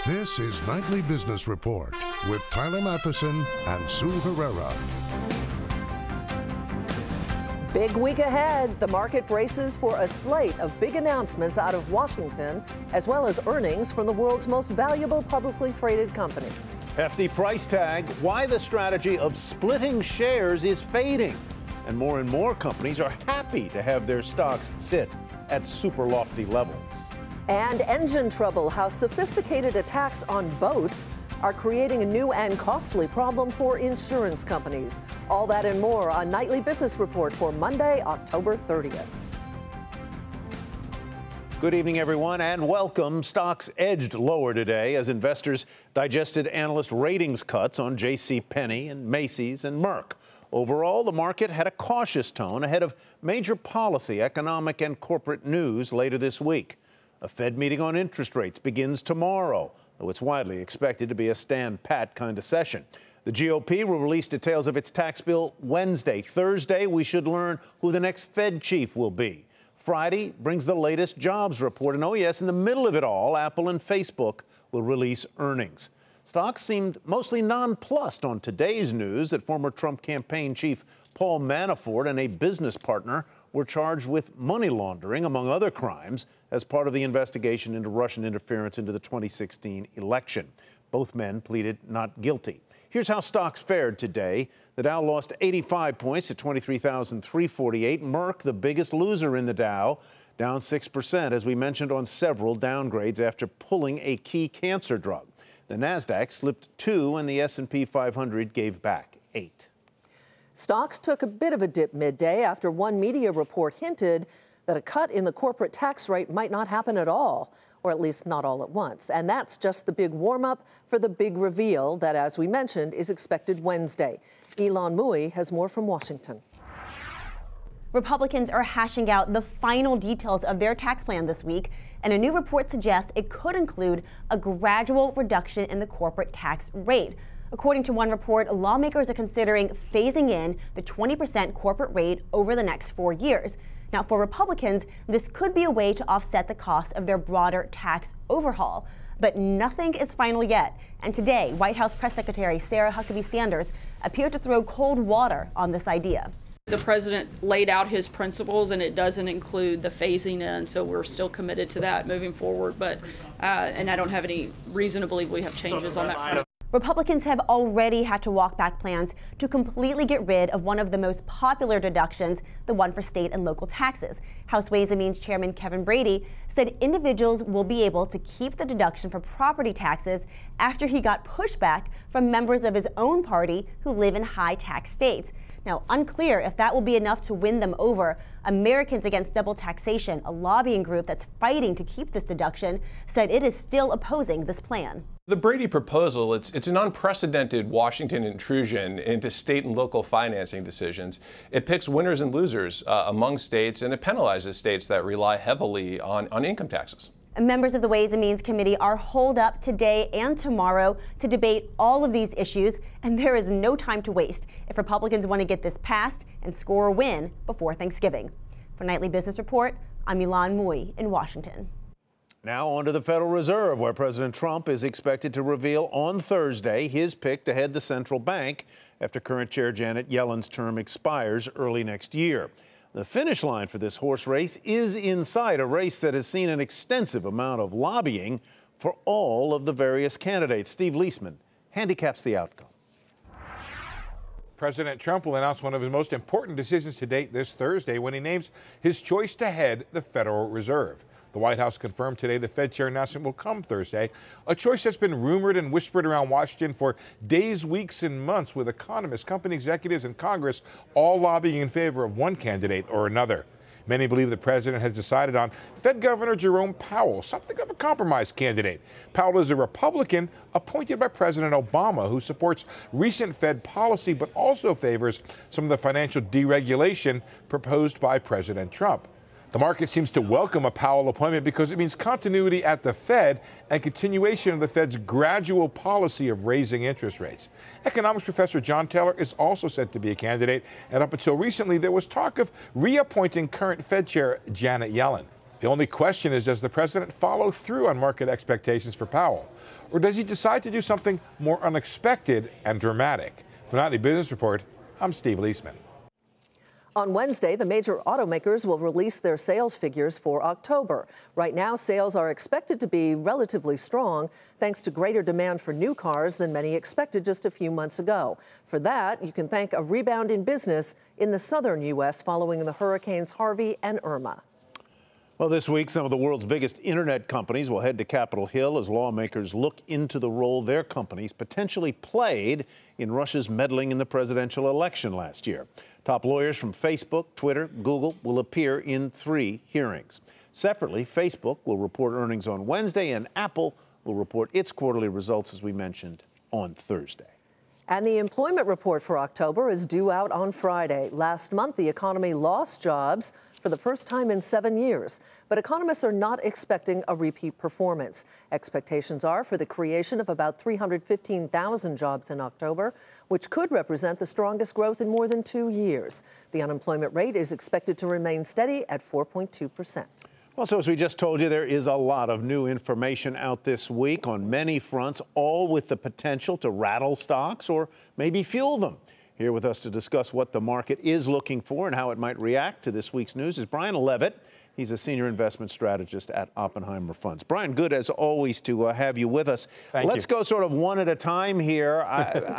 This is Nightly Business Report with Tyler Matheson and Sue Herrera. Big week ahead. The market braces for a slate of big announcements out of Washington, as well as earnings from the world's most valuable publicly traded company. Hefty price tag, why the strategy of splitting shares is fading. And more companies are happy to have their stocks sit at super lofty levels. And engine trouble, how sophisticated attacks on boats are creating a new and costly problem for insurance companies. All that and more on Nightly Business Report for Monday, October 30th. Good evening, everyone, and welcome. Stocks edged lower today as investors digested analyst ratings cuts on JCPenney and Macy's and Merck. Overall, the market had a cautious tone ahead of major policy, economic, and corporate news later this week. A Fed meeting on interest rates begins tomorrow, though it's widely expected to be a stand-pat kind of session. The GOP will release details of its tax bill Wednesday. Thursday, we should learn who the next Fed chief will be. Friday brings the latest jobs report. And oh yes, in the middle of it all, Apple and Facebook will release earnings. Stocks seemed mostly nonplussed on today's news that former Trump campaign chief Paul Manafort and a business partner were charged with money laundering, among other crimes, as part of the investigation into Russian interference into the 2016 election. Both men pleaded not guilty. Here's how stocks fared today. The Dow lost 85 points to 23,348. Merck, the biggest loser in the Dow, down 6%, as we mentioned, on several downgrades after pulling a key cancer drug. The Nasdaq slipped 2, and the S&P 500 gave back 8. Stocks took a bit of a dip midday after one media report hinted that a cut in the corporate tax rate might not happen at all, or at least not all at once. And that's just the big warm-up for the big reveal that, as we mentioned, is expected Wednesday. Ylan Mui has more from Washington. Republicans are hashing out the final details of their tax plan this week, and a new report suggests it could include a gradual reduction in the corporate tax rate. According to one report, lawmakers are considering phasing in the 20% corporate rate over the next 4 years. Now, for Republicans, this could be a way to offset the cost of their broader tax overhaul. But nothing is final yet. And today, White House Press Secretary Sarah Huckabee Sanders appeared to throw cold water on this idea. The president laid out his principles, and it doesn't include the phasing in, so we're still committed to that moving forward. But and I don't have any reason to believe we have changes on that front. Republicans have already had to walk back plans to completely get rid of one of the most popular deductions, the one for state and local taxes. House Ways and Means Chairman Kevin Brady said individuals will be able to keep the deduction for property taxes after he got pushback from members of his own party who live in high tax states. Now, unclear if that will be enough to win them over. Americans Against Double Taxation, a lobbying group that's fighting to keep this deduction, said it is still opposing this plan. The Brady proposal, it's an unprecedented Washington intrusion into state and local financing decisions. It picks winners and losers among states, and it penalizes states that rely heavily on income taxes. And members of the Ways and Means Committee are holed up today and tomorrow to debate all of these issues, and there is no time to waste if Republicans want to get this passed and score a win before Thanksgiving. For Nightly Business Report, I'm Ylan Mui in Washington. Now on to the Federal Reserve, where President Trump is expected to reveal on Thursday his pick to head the central bank after current Chair Janet Yellen's term expires early next year. The finish line for this horse race is in sight, a race that has seen an extensive amount of lobbying for all of the various candidates. Steve Leisman handicaps the outcome. President Trump will announce one of his most important decisions to date this Thursday when he names his choice to head the Federal Reserve. The White House confirmed today the Fed chair announcement will come Thursday, a choice that's been rumored and whispered around Washington for days, weeks, and months, with economists, company executives, and Congress all lobbying in favor of one candidate or another. Many believe the president has decided on Fed Governor Jerome Powell, something of a compromise candidate. Powell is a Republican appointed by President Obama, who supports recent Fed policy but also favors some of the financial deregulation proposed by President Trump. The market seems to welcome a Powell appointment because it means continuity at the Fed and continuation of the Fed's gradual policy of raising interest rates. Economics professor John Taylor is also said to be a candidate, and up until recently there was talk of reappointing current Fed chair Janet Yellen. The only question is, does the president follow through on market expectations for Powell? Or does he decide to do something more unexpected and dramatic? For Nightly Business Report, I'm Steve Leisman. On Wednesday, the major automakers will release their sales figures for October. Right now, sales are expected to be relatively strong, thanks to greater demand for new cars than many expected just a few months ago. For that, you can thank a rebound in business in the southern U.S. following the hurricanes Harvey and Irma. Well, this week, some of the world's biggest internet companies will head to Capitol Hill as lawmakers look into the role their companies potentially played in Russia's meddling in the presidential election last year. Top lawyers from Facebook, Twitter, Google will appear in 3 hearings. Separately, Facebook will report earnings on Wednesday, and Apple will report its quarterly results, as we mentioned, on Thursday. And the employment report for October is due out on Friday. Last month, the economy lost jobs for the first time in 7 years. But economists are not expecting a repeat performance. Expectations are for the creation of about 315,000 jobs in October, which could represent the strongest growth in more than 2 years. The unemployment rate is expected to remain steady at 4.2%. Well, so as we just told you, there is a lot of new information out this week on many fronts, all with the potential to rattle stocks or maybe fuel them. Here with us to discuss what the market is looking for and how it might react to this week's news is Brian Levitt. He's a senior investment strategist at Oppenheimer Funds. Brian, good as always to have you with us. Let's go sort of one at a time here.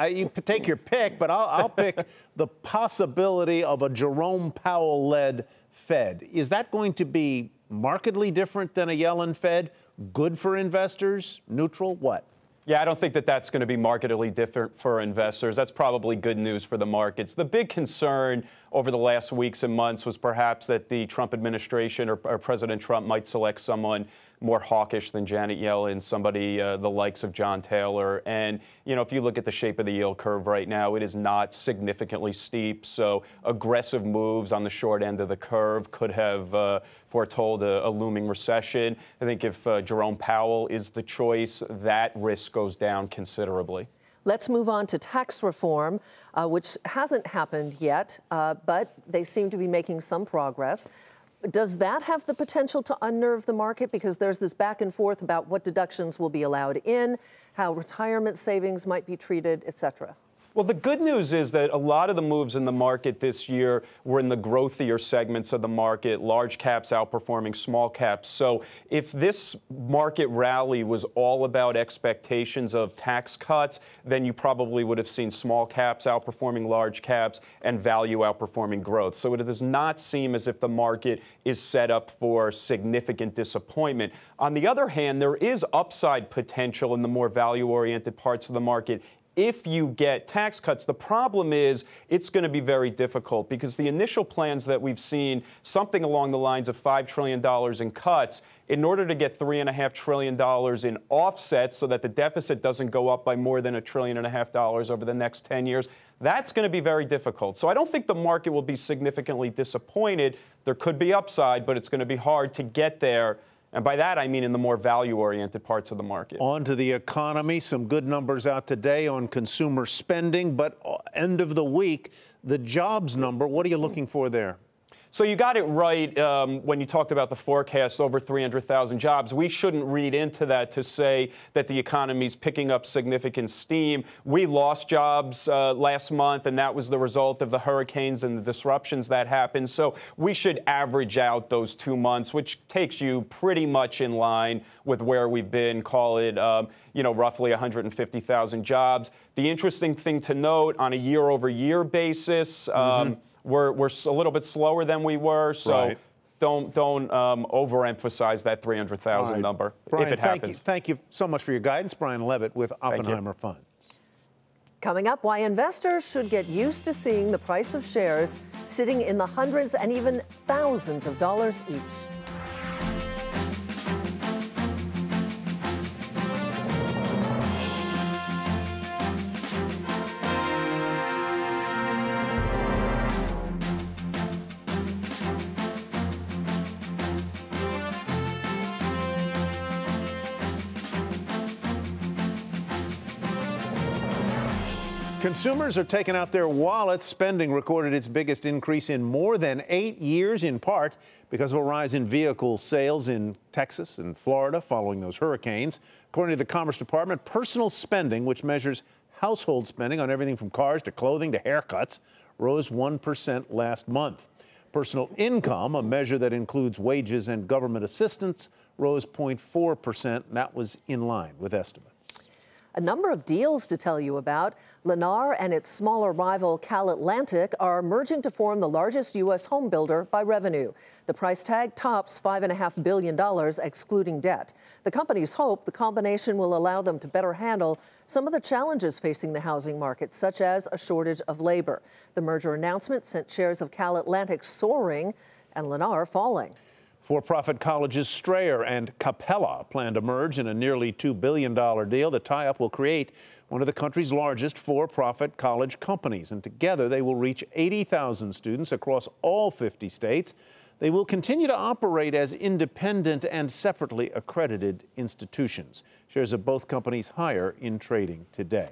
You take your pick, but I'll pick the possibility of a Jerome Powell-led Fed. Is that going to be markedly different than a Yellen Fed? Good for investors? Neutral? What? Yeah, I don't think that that's going to be markedly different for investors. That's probably good news for the markets. The big concern over the last weeks and months was perhaps that the Trump administration or President Trump might select someone more hawkish than Janet Yellen, somebody the likes of John Taylor. And, you know, if you look at the shape of the yield curve right now, it is not significantly steep. So aggressive moves on the short end of the curve could have foretold a looming recession. I think if Jerome Powell is the choice, that risk goes down considerably. Let's move on to tax reform, which hasn't happened yet, but they seem to be making some progress. Does that have the potential to unnerve the market? Because there's this back and forth about what deductions will be allowed in, how retirement savings might be treated, et cetera. Well, the good news is that a lot of the moves in the market this year were in the growthier segments of the market, large caps outperforming small caps. So if this market rally was all about expectations of tax cuts, then you probably would have seen small caps outperforming large caps and value outperforming growth. So it does not seem as if the market is set up for significant disappointment. On the other hand, there is upside potential in the more value-oriented parts of the market if you get tax cuts. The problem is it's going to be very difficult because the initial plans that we've seen, something along the lines of $5 trillion in cuts, in order to get $3.5 trillion in offsets so that the deficit doesn't go up by more than $1.5 trillion over the next 10 years, that's going to be very difficult. So I don't think the market will be significantly disappointed. There could be upside, but it's going to be hard to get there. And by that, I mean in the more value-oriented parts of the market. On to the economy. Some good numbers out today on consumer spending, but end of the week, the jobs number, what are you looking for there? So you got it right when you talked about the forecast, over 300,000 jobs. We shouldn't read into that to say that the economy's picking up significant steam. We lost jobs last month, and that was the result of the hurricanes and the disruptions that happened. So we should average out those 2 months, which takes you pretty much in line with where we've been, call it, roughly 150,000 jobs. The interesting thing to note on a year-over-year basis, we're a little bit slower than we were, so don't overemphasize that 300,000 number Brian, if it happens. Thank you so much for your guidance. Brian Levitt with Oppenheimer Funds. Coming up, why investors should get used to seeing the price of shares sitting in the hundreds and even thousands of dollars each. Consumers are taking out their wallets. Spending recorded its biggest increase in more than 8 years, in part because of a rise in vehicle sales in Texas and Florida following those hurricanes. According to the Commerce Department, personal spending, which measures household spending on everything from cars to clothing to haircuts, rose 1% last month. Personal income, a measure that includes wages and government assistance, rose 0.4%. That was in line with estimates. A number of deals to tell you about. Lennar and its smaller rival CalAtlantic are merging to form the largest U.S. home builder by revenue. The price tag tops $5.5 billion, excluding debt. The companies hope the combination will allow them to better handle some of the challenges facing the housing market, such as a shortage of labor. The merger announcement sent shares of CalAtlantic soaring and Lennar falling. For-profit colleges Strayer and Capella plan to merge in a nearly $2 billion deal. The tie-up will create one of the country's largest for-profit college companies, and together they will reach 80,000 students across all 50 states. They will continue to operate as independent and separately accredited institutions. Shares of both companies higher in trading today.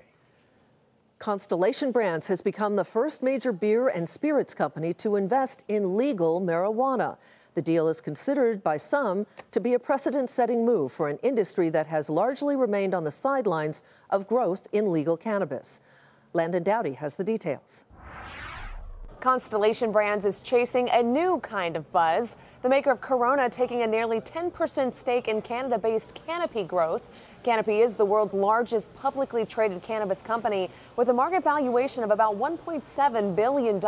Constellation Brands has become the first major beer and spirits company to invest in legal marijuana. The deal is considered by some to be a precedent-setting move for an industry that has largely remained on the sidelines of growth in legal cannabis. Landon Dowdy has the details. Constellation Brands is chasing a new kind of buzz. The maker of Corona taking a nearly 10% stake in Canada-based Canopy Growth. Canopy is the world's largest publicly traded cannabis company with a market valuation of about $1.7 billion.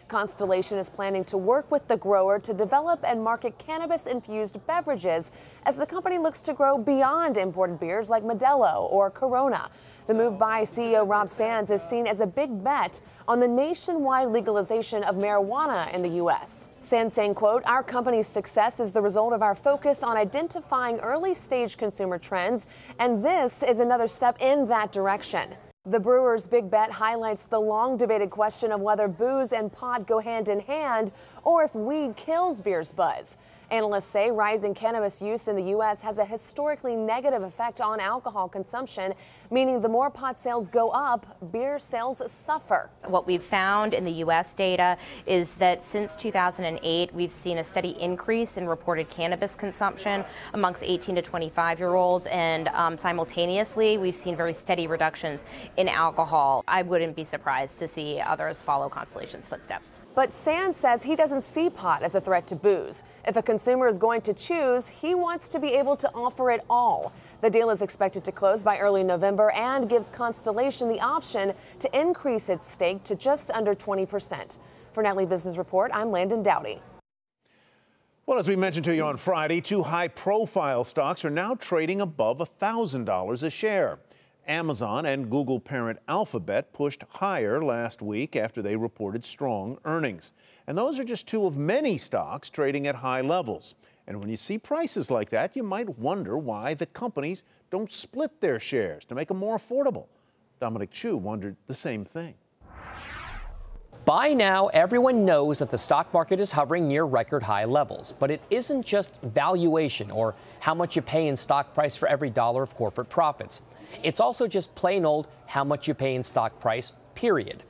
Constellation is planning to work with the grower to develop and market cannabis-infused beverages as the company looks to grow beyond imported beers like Modelo or Corona. The move by CEO Rob Sands is seen as a big bet on the nationwide legalization of marijuana in the U.S. Sands saying, quote, "Our company's success is the result of our focus on identifying early-stage consumer trends, and this is another step in that direction." The brewer's big bet highlights the long-debated question of whether booze and pot go hand in hand or if weed kills beer's buzz. Analysts say rising cannabis use in the U.S. has a historically negative effect on alcohol consumption, meaning the more pot sales go up, beer sales suffer. What we've found in the U.S. data is that since 2008, we've seen a steady increase in reported cannabis consumption amongst 18 to 25-year-olds, and simultaneously, we've seen very steady reductions in alcohol. I wouldn't be surprised to see others follow Constellation's footsteps. But Sands says he doesn't see pot as a threat to booze. If a consumer is going to choose, he wants to be able to offer it all. The deal is expected to close by early November and gives Constellation the option to increase its stake to just under 20%. For Nightly Business Report, I'm Landon Dowdy. Well, as we mentioned to you on Friday, two high-profile stocks are now trading above $1,000 a share. Amazon and Google parent Alphabet pushed higher last week after they reported strong earnings. And those are just two of many stocks trading at high levels. And when you see prices like that, you might wonder why the companies don't split their shares to make them more affordable. Dominic Chu wondered the same thing. By now, everyone knows that the stock market is hovering near record high levels. But it isn't just valuation or how much you pay in stock price for every dollar of corporate profits. It's also just plain old how much you pay in stock price, period.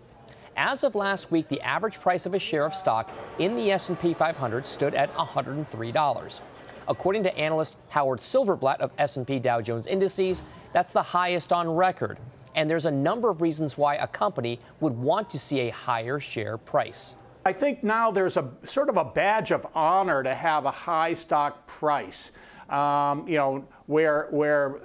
As of last week, the average price of a share of stock in the S&P 500 stood at $103. According to analyst Howard Silverblatt of S&P Dow Jones Indices, that's the highest on record. And there's a number of reasons why a company would want to see a higher share price. I think now there's a sort of a badge of honor to have a high stock price. Where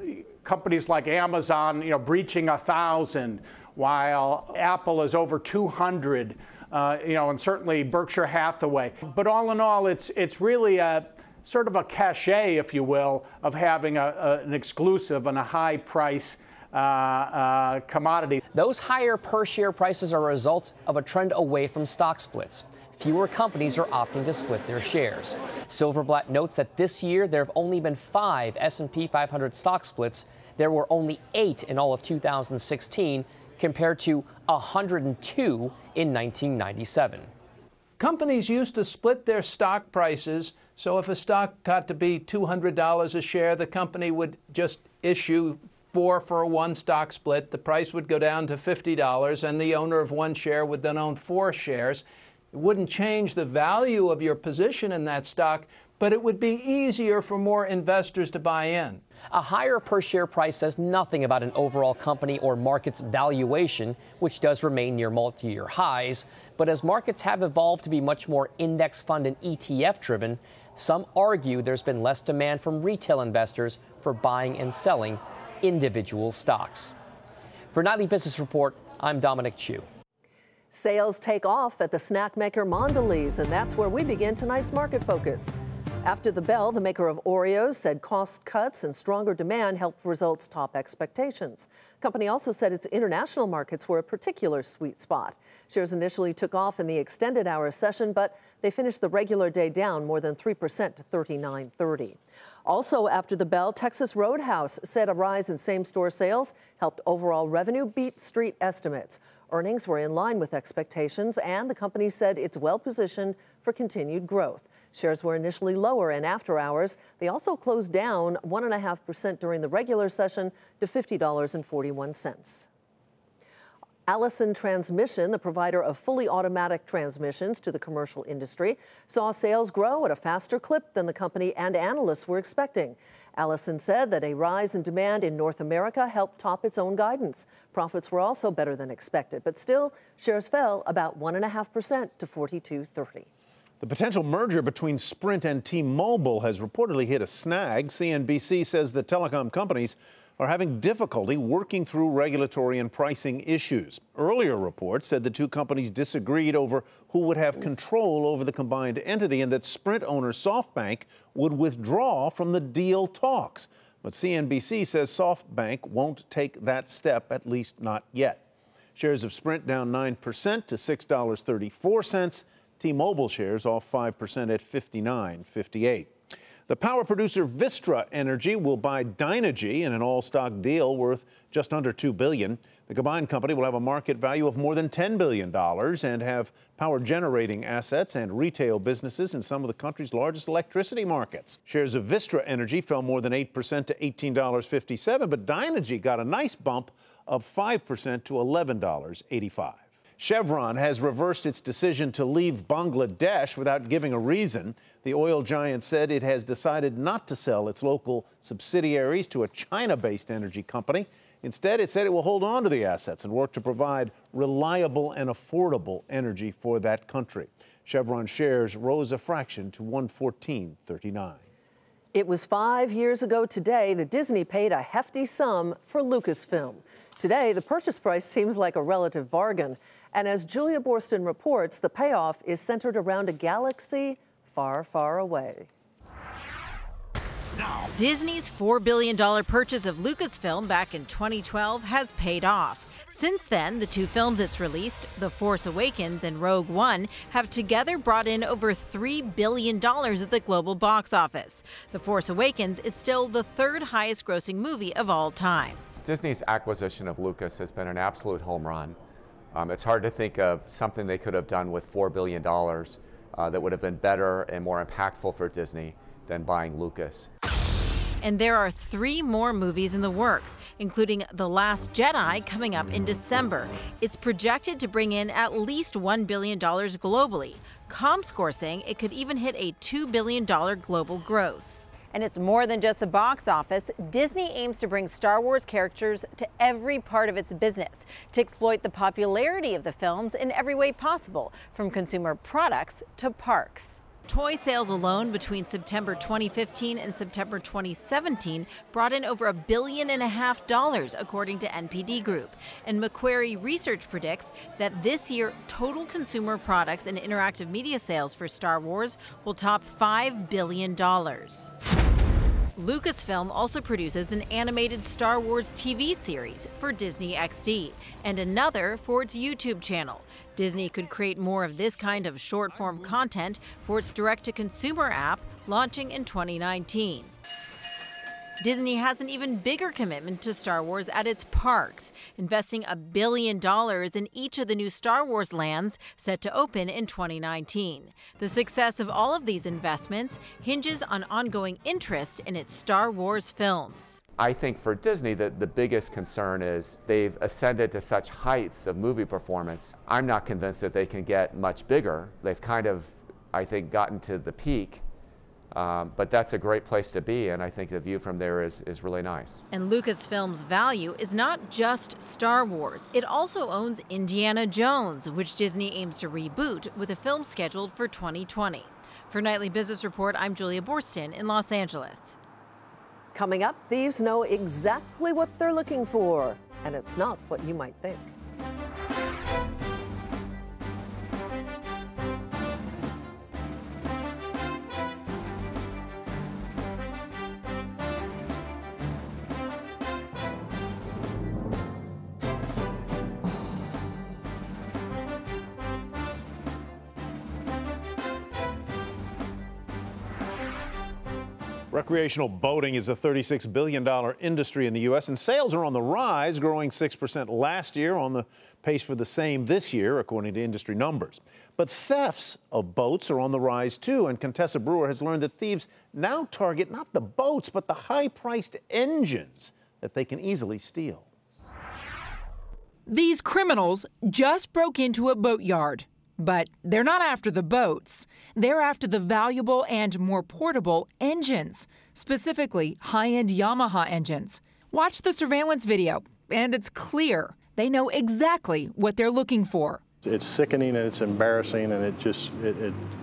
companies like Amazon, breaching 1,000, while Apple is over 200, and certainly Berkshire Hathaway. But all in all, it's really a sort of a cachet, if you will, of having an exclusive and a high price commodity. Those higher per share prices are a result of a trend away from stock splits. Fewer companies are opting to split their shares. Silverblatt notes that this year there have only been 5 S&P 500 stock splits. There were only 8 in all of 2016, compared to 102 in 1997. Companies used to split their stock prices, so if a stock got to be $200 a share, the company would just issue $4 for a one-stock split. The price would go down to $50, and the owner of one share would then own 4 shares. It wouldn't change the value of your position in that stock, but it would be easier for more investors to buy in. A higher per share price says nothing about an overall company or market's valuation, which does remain near multi-year highs. But as markets have evolved to be much more index fund and ETF driven, some argue there's been less demand from retail investors for buying and selling individual stocks. For Nightly Business Report, I'm Dominic Chu. Sales take off at the snack maker Mondelez, and that's where we begin tonight's market focus. After the bell, the maker of Oreos said cost cuts and stronger demand helped results top expectations. The company also said its international markets were a particular sweet spot. Shares initially took off in the extended hour session, but they finished the regular day down more than 3% to $39.30. Also after the bell, Texas Roadhouse said a rise in same-store sales helped overall revenue beat street estimates. Earnings were in line with expectations, and the company said it's well-positioned for continued growth. Shares were initially lower in after hours. They also closed down 1.5% during the regular session to $50.41. Allison Transmission, the provider of fully automatic transmissions to the commercial industry, saw sales grow at a faster clip than the company and analysts were expecting. Allison said that a rise in demand in North America helped top its own guidance. Profits were also better than expected, but still, shares fell about 1.5% to $42.30. The potential merger between Sprint and T-Mobile has reportedly hit a snag. CNBC says the telecom companies are having difficulty working through regulatory and pricing issues. Earlier reports said the two companies disagreed over who would have control over the combined entity and that Sprint owner SoftBank would withdraw from the deal talks. But CNBC says SoftBank won't take that step, at least not yet. Shares of Sprint down 9% to $6.34. T-Mobile shares off 5% at $59.58. The power producer Vistra Energy will buy Dynegy in an all-stock deal worth just under $2 billion. The combined company will have a market value of more than $10 billion and have power generating assets and retail businesses in some of the country's largest electricity markets. Shares of Vistra Energy fell more than 8% to $18.57, but Dynegy got a nice bump of 5% to $11.85. Chevron has reversed its decision to leave Bangladesh without giving a reason. The oil giant said it has decided not to sell its local subsidiaries to a China-based energy company. Instead, it said it will hold on to the assets and work to provide reliable and affordable energy for that country. Chevron shares rose a fraction to $114.39. It was 5 years ago today that Disney paid a hefty sum for Lucasfilm. Today, the purchase price seems like a relative bargain. And as Julia Borston reports, the payoff is centered around a galaxy far, far away. Disney's $4 billion purchase of Lucasfilm back in 2012 has paid off. Since then, the two films it's released, The Force Awakens and Rogue One, have together brought in over $3 billion at the global box office. The Force Awakens is still the third highest grossing movie of all time. Disney's acquisition of Lucas has been an absolute home run. It's hard to think of something they could have done with $4 billion that would have been better and more impactful for Disney than buying Lucas. And there are 3 more movies in the works, including The Last Jedi coming up in December. It's projected to bring in at least $1 billion globally. ComScore saying it could even hit a $2 billion global gross. And it's more than just the box office. Disney aims to bring Star Wars characters to every part of its business to exploit the popularity of the films in every way possible, from consumer products to parks. Toy sales alone between September 2015 and September 2017 brought in over $1.5 billion, according to NPD Group. And Macquarie Research predicts that this year, total consumer products and interactive media sales for Star Wars will top $5 billion. Lucasfilm also produces an animated Star Wars TV series for Disney XD and another for its YouTube channel. Disney could create more of this kind of short-form content for its direct-to-consumer app launching in 2019. Disney has an even bigger commitment to Star Wars at its parks, investing $1 billion in each of the new Star Wars lands set to open in 2019. The success of all of these investments hinges on ongoing interest in its Star Wars films. I think for Disney, the biggest concern is they've ascended to such heights of movie performance. I'm not convinced that they can get much bigger. They've kind of, I think, gotten to the peak. But that's a great place to be, and I think the view from there is really nice. And Lucasfilm's value is not just Star Wars. It also owns Indiana Jones, which Disney aims to reboot with a film scheduled for 2020. For Nightly Business Report, I'm Julia Borston in Los Angeles. Coming up, thieves know exactly what they're looking for, and it's not what you might think. Recreational boating is a $36 billion industry in the U.S., and sales are on the rise, growing 6% last year, on the pace for the same this year, according to industry numbers. But thefts of boats are on the rise, too, and Contessa Brewer has learned that thieves now target not the boats, but the high-priced engines that they can easily steal. These criminals just broke into a boatyard. But they're not after the boats. They're after the valuable and more portable engines, specifically high-end Yamaha engines. Watch the surveillance video, and it's clear they know exactly what they're looking for. It's sickening and it's embarrassing, and it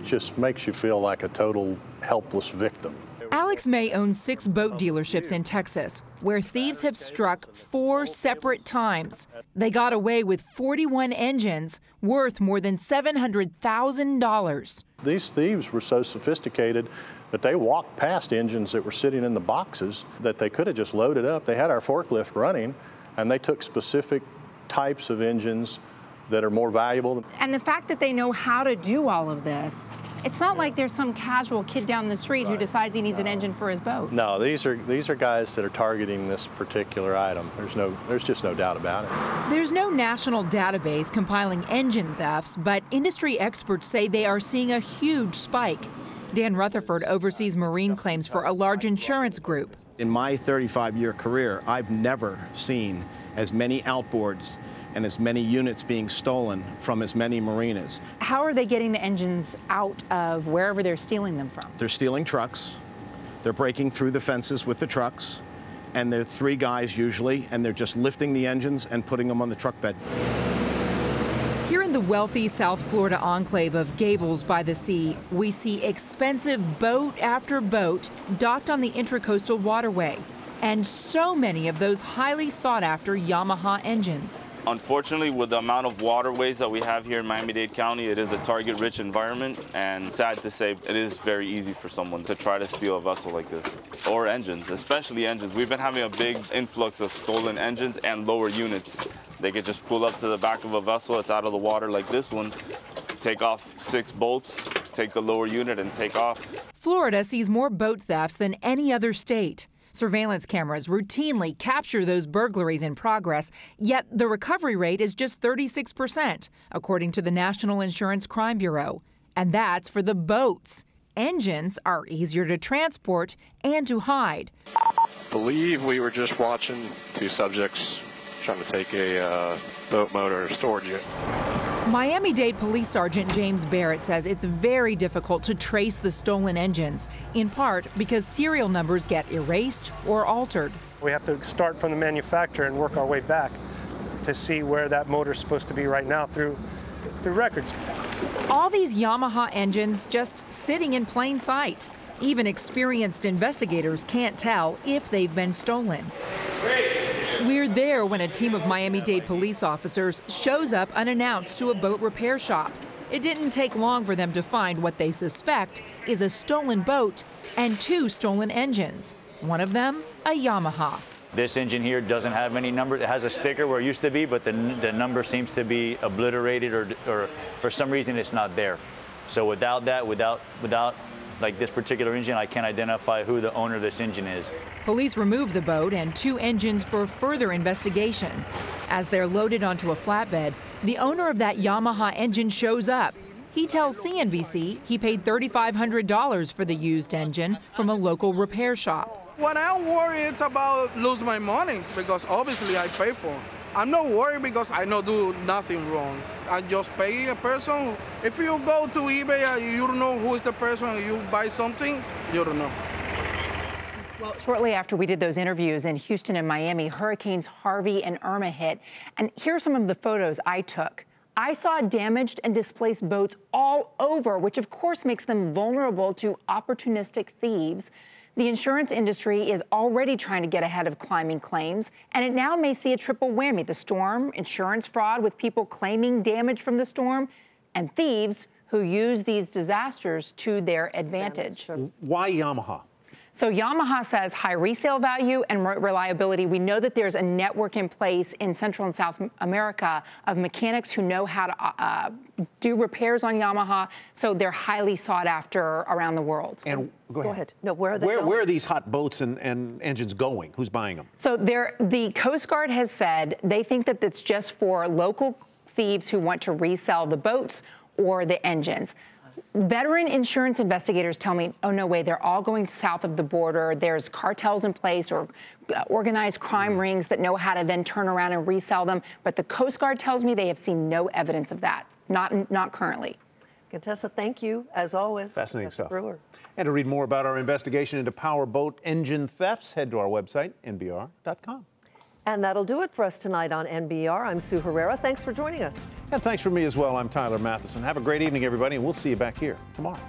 just makes you feel like a total helpless victim. Alex May owns 6 boat dealerships in Texas, where thieves have struck 4 separate times. They got away with 41 engines worth more than $700,000. These thieves were so sophisticated that they walked past engines that were sitting in the boxes that they could have just loaded up. They had our forklift running, and they took specific types of engines that are more valuable. And the fact that they know how to do all of this, it's not like there's some casual kid down the street who decides he needs an engine for his boat. No, these are guys that are targeting this particular item. There's just no doubt about it. There's no national database compiling engine thefts, but industry experts say they are seeing a huge spike. Dan Rutherford oversees marine claims for a large insurance group. In my 35-year career, I've never seen as many outboards and as many units being stolen from as many marinas. How are they getting the engines out of wherever they're stealing them from? They're stealing trucks. They're breaking through the fences with the trucks. And they're 3 guys usually, and they're just lifting the engines and putting them on the truck bed. Here in the wealthy South Florida enclave of Gables by the Sea, we see expensive boat after boat docked on the Intracoastal Waterway. And so many of those highly sought-after Yamaha engines. Unfortunately, with the amount of waterways that we have here in Miami-Dade County, it is a target-rich environment, and sad to say, it is very easy for someone to try to steal a vessel like this, or engines, especially engines. We've been having a big influx of stolen engines and lower units. They could just pull up to the back of a vessel that's out of the water like this one, take off 6 bolts, take the lower unit, and take off. Florida sees more boat thefts than any other state. Surveillance cameras routinely capture those burglaries in progress, yet the recovery rate is just 36%, according to the National Insurance Crime Bureau. And that's for the boats. Engines are easier to transport and to hide. I believe we were just watching 2 subjects trying to take a boat motor storage unit. Miami-Dade Police Sergeant James Barrett says it's very difficult to trace the stolen engines, in part because serial numbers get erased or altered. We have to start from the manufacturer and work our way back to see where that motor is supposed to be right now through records. All these Yamaha engines just sitting in plain sight. Even experienced investigators can't tell if they've been stolen. We're there when a team of Miami-Dade police officers shows up unannounced to a boat repair shop. It didn't take long for them to find what they suspect is a stolen boat and 2 stolen engines. One of them, a Yamaha. This engine here doesn't have any number. It has a sticker where it used to be, but the number seems to be obliterated or for some reason it's not there. So without that, without like this particular engine, I can't identify who the owner of this engine is. Police remove the boat and 2 engines for further investigation. As they're loaded onto a flatbed, the owner of that Yamaha engine shows up. He tells CNBC he paid $3,500 for the used engine from a local repair shop. When I'm worried, it's about lose my money because obviously I pay for it. I'm not worried because I don't do nothing wrong. I just pay a person. If you go to eBay and you don't know who is the person and you buy something, you don't know. Well, shortly after we did those interviews in Houston and Miami, Hurricanes Harvey and Irma hit. And here are some of the photos I took. I saw damaged and displaced boats all over, which of course makes them vulnerable to opportunistic thieves. The insurance industry is already trying to get ahead of climbing claims, and it now may see a triple whammy: the storm, insurance fraud with people claiming damage from the storm, and thieves who use these disasters to their advantage. Why Yamaha? So Yamaha says high resale value and reliability. We know that there's a network in place in Central and South America of mechanics who know how to do repairs on Yamaha, so they're highly sought after around the world. And go ahead. No, where are they Where going? are these hot boats and engines going? Who's buying them? So the Coast Guard has said they think that it's just for local thieves who want to resell the boats or the engines. Veteran insurance investigators tell me, oh, no way, they're all going south of the border. There's cartels in place or organized crime rings that know how to then turn around and resell them. But the Coast Guard tells me they have seen no evidence of that, not currently. Contessa, thank you, as always. Fascinating stuff. Brewer. And to read more about our investigation into power boat engine thefts, head to our website, nbr.com. And that'll do it for us tonight on NBR. I'm Sue Herrera. Thanks for joining us. And thanks from me as well. I'm Tyler Mathisen. Have a great evening, everybody, and we'll see you back here tomorrow.